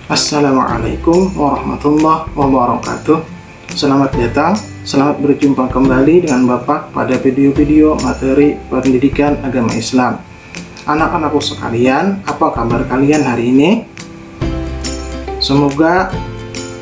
Assalamualaikum warahmatullahi wabarakatuh. Selamat datang, selamat berjumpa kembali dengan Bapak pada video-video materi pendidikan agama Islam. Anak-anakku sekalian, apa kabar kalian hari ini? Semoga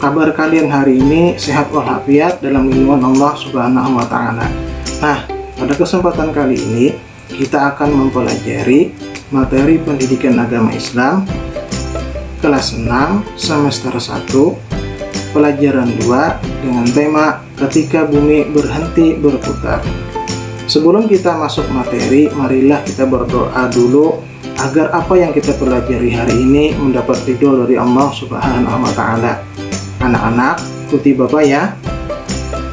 kabar kalian hari ini sehat walafiat dalam lindungan Allah Subhanahu wa Ta'ala. Nah, pada kesempatan kali ini kita akan mempelajari materi pendidikan agama Islam kelas 6 semester 1 pelajaran 2 dengan tema ketika bumi berhenti berputar. Sebelum kita masuk materi, marilah kita berdoa dulu agar apa yang kita pelajari hari ini mendapat ridho dari Allah Subhanahu wa Ta'ala. Anak-anak, ikuti Bapak ya.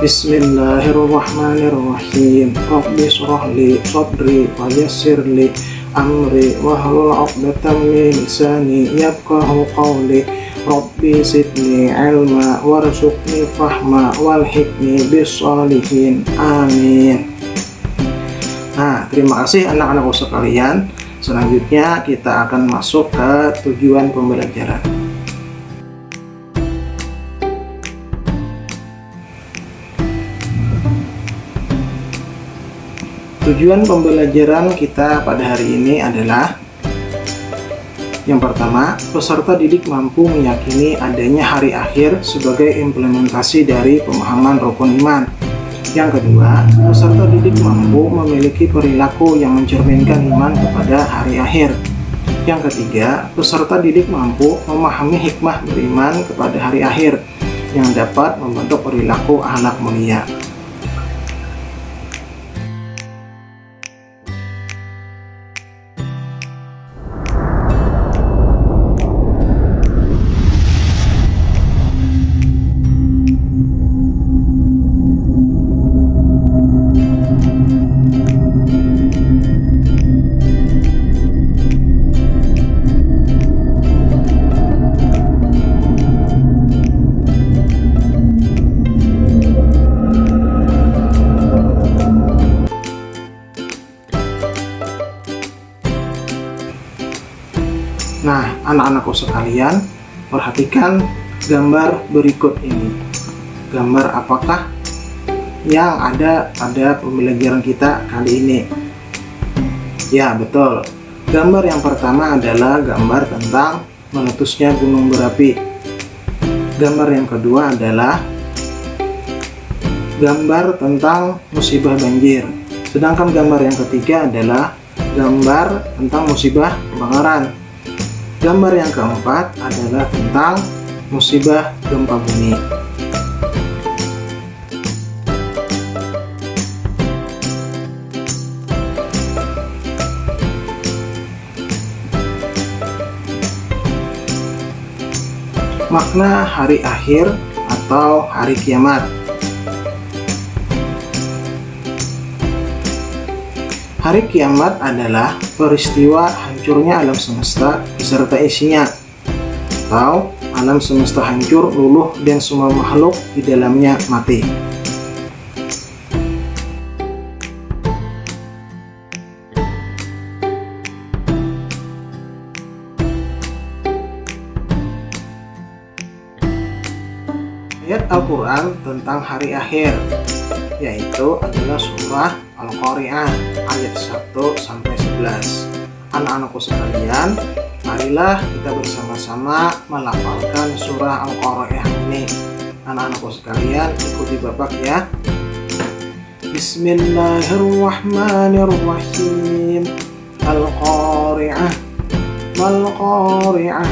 Bismillahirrahmanirrahim. Rabbi shrah li sadri wa yassir li amri wahlul 'uqdatam min lisani yafqahu qawli. Rabbi zidni ilma warzuqni fahma walhiqni bis-shalihin. Amin. Nah, terima kasih anak-anakku sekalian. Selanjutnya kita akan masuk ke tujuan pembelajaran. Tujuan pembelajaran kita pada hari ini adalah yang pertama, peserta didik mampu meyakini adanya hari akhir sebagai implementasi dari pemahaman rukun iman. Yang kedua, peserta didik mampu memiliki perilaku yang mencerminkan iman kepada hari akhir. Yang ketiga, peserta didik mampu memahami hikmah beriman kepada hari akhir yang dapat membentuk perilaku akhlak mulia. Nah, anak-anakku sekalian, perhatikan gambar berikut ini. Gambar apakah yang ada pada pembelajaran kita kali ini? Ya, betul. Gambar yang pertama adalah gambar tentang meletusnya gunung berapi. Gambar yang kedua adalah gambar tentang musibah banjir. Sedangkan gambar yang ketiga adalah gambar tentang musibah kebakaran. Gambar yang keempat adalah tentang musibah gempa bumi. Makna hari akhir atau hari kiamat. Hari kiamat adalah peristiwa hancurnya alam semesta beserta isinya, atau alam semesta hancur, luluh, dan semua makhluk di dalamnya mati. Ayat Al-Quran tentang hari akhir yaitu adalah surah Al-Qari'ah ayat 1-11. Anak-anakku sekalian, marilah kita bersama-sama melafalkan surah Al-Qari'ah ini. Anak-anakku sekalian, ikuti Bapak ya. Bismillahirrahmanirrahim. Al-Qari'ah mal-Qari'ah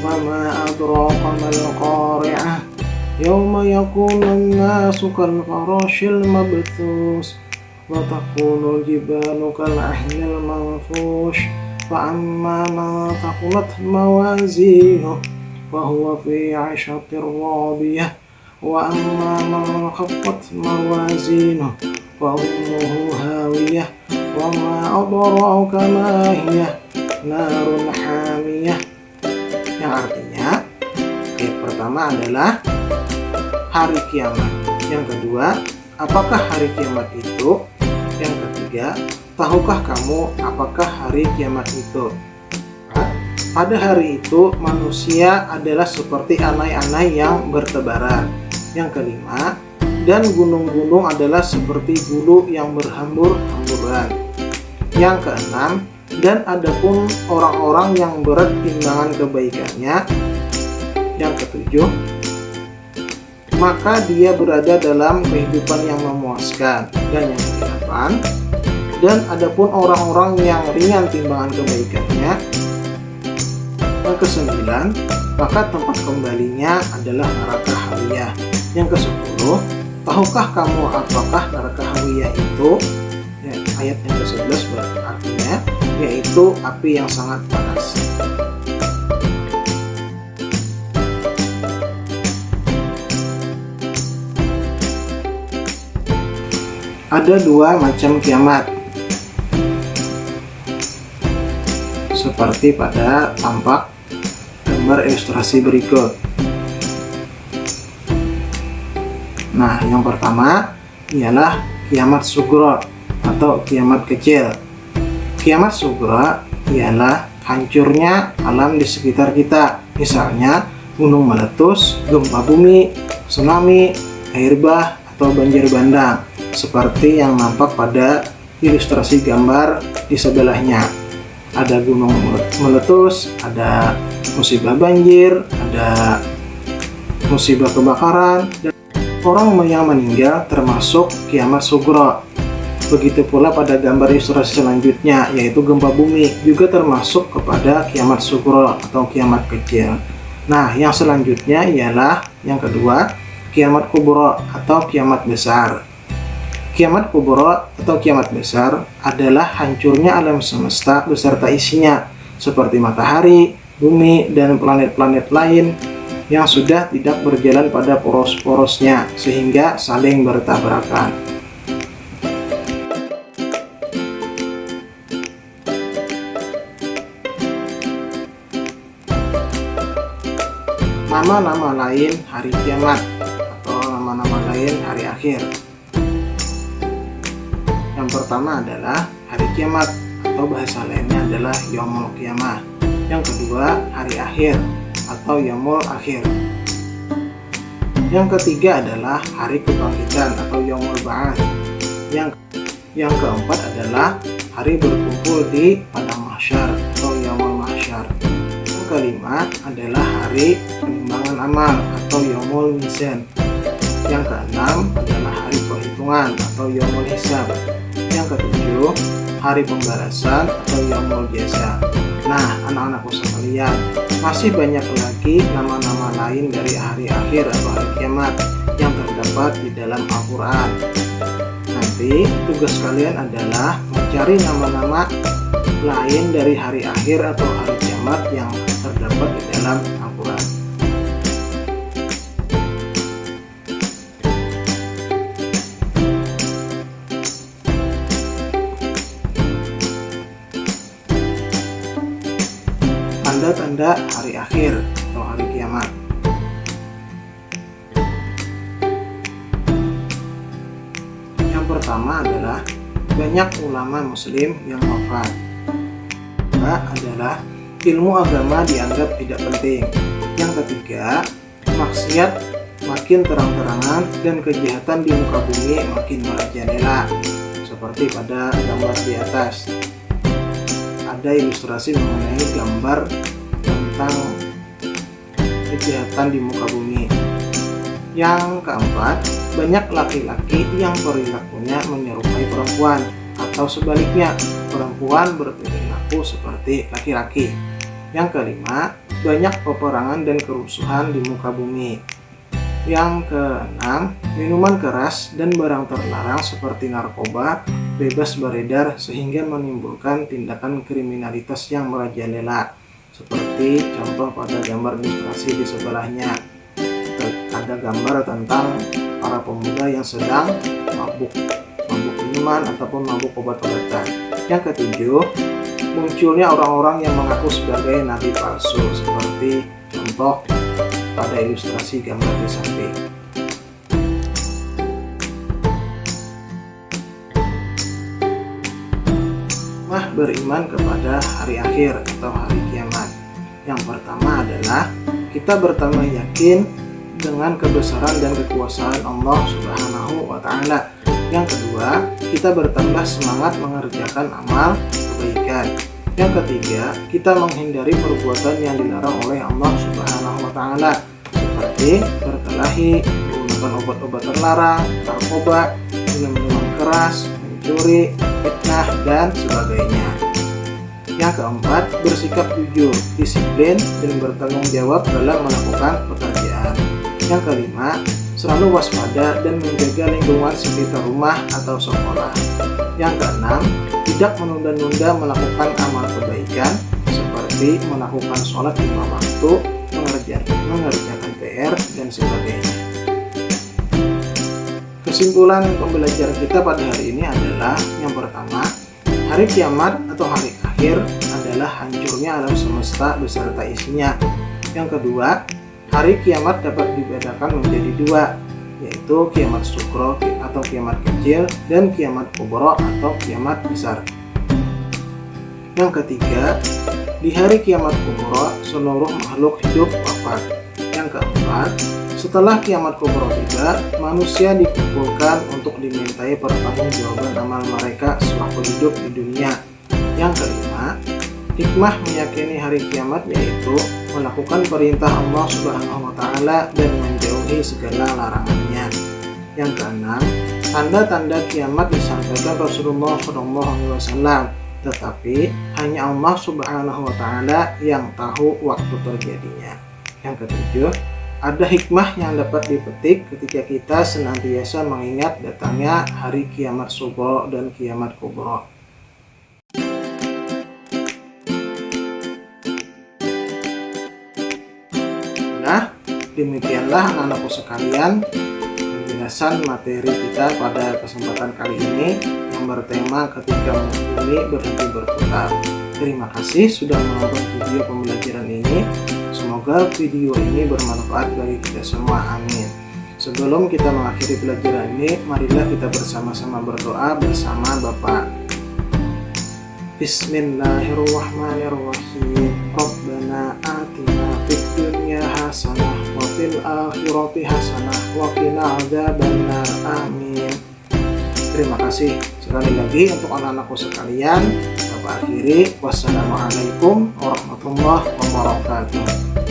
wa ma adraka mal-Qari'ah. Yawma yakunun nasu kal-farashil mabthus wa takunul jibalu kal-ahnil manfush fa amma man thaqulat mawazinuhu fa huwa fi 'ishatir radiyah wa amma man khaffat mawazinuhu fa ummuhu hawiyah wa ma adraka ma hiya narun hamiyah. Yang artinya, ayat pertama adalah hari kiamat. Yang kedua, apakah hari kiamat itu? Yang ketiga, tahukah kamu apakah hari kiamat itu? Pada hari itu manusia adalah seperti anai-anai yang bertebaran. Yang kelima, dan gunung-gunung adalah seperti bulu yang berhambur-hamburan. Yang keenam, dan adapun orang-orang yang berat timbangan kebaikannya. Yang ketujuh, maka dia berada dalam kehidupan yang memuaskan. Dan yang kedelapan, dan adapun orang-orang yang ringan timbangan kebaikannya. Yang kesembilan, maka tempat kembalinya adalah neraka hawiyah. Yang kesepuluh, tahukah kamu apakah neraka hawiyah itu? Ya, ayat yang ke-11 berartinya yaitu api yang sangat panas. Ada dua macam kiamat, seperti pada tampak gambar ilustrasi berikut. Nah, yang pertama ialah kiamat sugro atau kiamat kecil. Kiamat sugro ialah hancurnya alam di sekitar kita, misalnya gunung meletus, gempa bumi, tsunami, air bah, atau banjir bandang, seperti yang nampak pada ilustrasi gambar di sebelahnya. Ada gunung meletus, ada musibah banjir, ada musibah kebakaran, dan orang yang meninggal termasuk kiamat sugro. Begitu pula pada gambar ilustrasi selanjutnya, yaitu gempa bumi, juga termasuk kepada kiamat sugro atau kiamat kecil. Nah, yang selanjutnya ialah yang kedua, kiamat kubro atau kiamat besar. Kiamat kubro atau kiamat besar adalah hancurnya alam semesta beserta isinya, seperti matahari, bumi, dan planet-planet lain yang sudah tidak berjalan pada poros-porosnya sehingga saling bertabrakan. Nama-nama lain hari kiamat atau nama-nama lain hari akhir. Yang pertama adalah hari kiamat atau bahasa lainnya adalah yaumul qiyamah. Yang kedua, hari akhir atau yaumul akhir. Yang ketiga adalah hari kebangkitan atau yaumul ba'ats. Yang keempat adalah hari berkumpul di padang mahsyar atau yaumul mahsyar. Yang kelima adalah hari penimbangan amal atau yaumul mizan. Yang keenam adalah hari perhitungan atau yaumul hisab. Yang ketujuh, hari pembalasan atau yaumul jaza. Nah, anak-anakku sekalian, masih banyak lagi nama-nama lain dari hari akhir atau hari kiamat yang terdapat di dalam Al-Quran. Nanti tugas kalian adalah mencari nama-nama lain dari hari akhir atau hari kiamat yang terdapat di dalam Al-Quran. Tanda-tanda hari akhir atau hari kiamat. Yang pertama adalah banyak ulama muslim yang wafat. Kedua adalah ilmu agama dianggap tidak penting. Yang ketiga, maksiat makin terang-terangan dan kejahatan di muka bumi makin merajalela, seperti pada gambar di atas. Ada ilustrasi mengenai gambar tentang kejahatan di muka bumi. Yang keempat, banyak laki-laki yang perilakunya menyerupai perempuan, atau sebaliknya, perempuan berperilaku seperti laki-laki. Yang kelima, banyak peperangan dan kerusuhan di muka bumi. Yang keenam, minuman keras dan barang terlarang seperti narkoba bebas beredar sehingga menimbulkan tindakan kriminalitas yang merajalela, seperti contoh pada gambar ilustrasi di sebelahnya. Ada gambar tentang para pemuda yang sedang mabuk minuman ataupun mabuk obat-obatan. Yang ketujuh, munculnya orang-orang yang mengaku sebagai nabi palsu, seperti contoh pada ilustrasi gambar di samping. Beriman kepada hari akhir atau hari kiamat. Yang pertama adalah kita bertambah yakin dengan kebesaran dan kekuasaan Allah Subhanahu wa Ta'ala. Yang kedua, kita bertambah semangat mengerjakan amal kebaikan. Yang ketiga, kita menghindari perbuatan yang dilarang oleh Allah Subhanahu wa Ta'ala, seperti berkelahi, menggunakan obat-obat terlarang, narkoba, minum-minuman keras, mencuri, fitnah, dan sebagainya. Yang keempat, bersikap jujur, disiplin, dan bertanggung jawab dalam melakukan pekerjaan. Yang kelima, selalu waspada dan menjaga lingkungan sekitar rumah atau sekolah. Yang keenam, tidak menunda-nunda melakukan amal kebaikan seperti melakukan sholat 5 waktu, mengerjakan PR, dan sebagainya. Kesimpulan pembelajaran kita pada hari ini adalah yang pertama, hari kiamat atau hari akhir adalah hancurnya alam semesta beserta isinya. Yang kedua, hari kiamat dapat dibedakan menjadi dua, yaitu kiamat sukro atau kiamat kecil dan kiamat kubro atau kiamat besar. Yang ketiga, di hari kiamat kubro seluruh makhluk hidup wafat. Yang keempat, setelah kiamat kubro tiba, manusia dikumpulkan untuk dimintai pertanggungjawaban amal mereka sewaktu hidup di dunia. Yang kelima, hikmah meyakini hari kiamat yaitu melakukan perintah Allah Subhanahu wa Ta'ala dan menjauhi segala larangannya. Yang keenam, tanda-tanda kiamat disampaikan Rasulullah SAW, tetapi hanya Allah Subhanahu wa Ta'ala yang tahu waktu terjadinya. Yang ketujuh, ada hikmah yang dapat dipetik ketika kita senantiasa mengingat datangnya hari kiamat sugro dan kiamat kubro. Nah, demikianlah anak-anakku sekalian penjelasan materi kita pada kesempatan kali ini yang bertema ketika bumi berhenti berputar. Terima kasih sudah menonton video pembelajaran ini. Semoga video ini bermanfaat bagi kita semua. Amin. Sebelum kita mengakhiri pelajaran ini, marilah kita bersama-sama berdoa bersama Bapak. Bismillahirrahmanirrahim. Rabbana atina fid dunya hasanah wa fil akhirati hasanah wa qina adzabannar. Amin. Terima kasih sekali lagi untuk anak-anakku sekalian. Bapak akhiri, wassalamualaikum warahmatullahi wabarakatuh.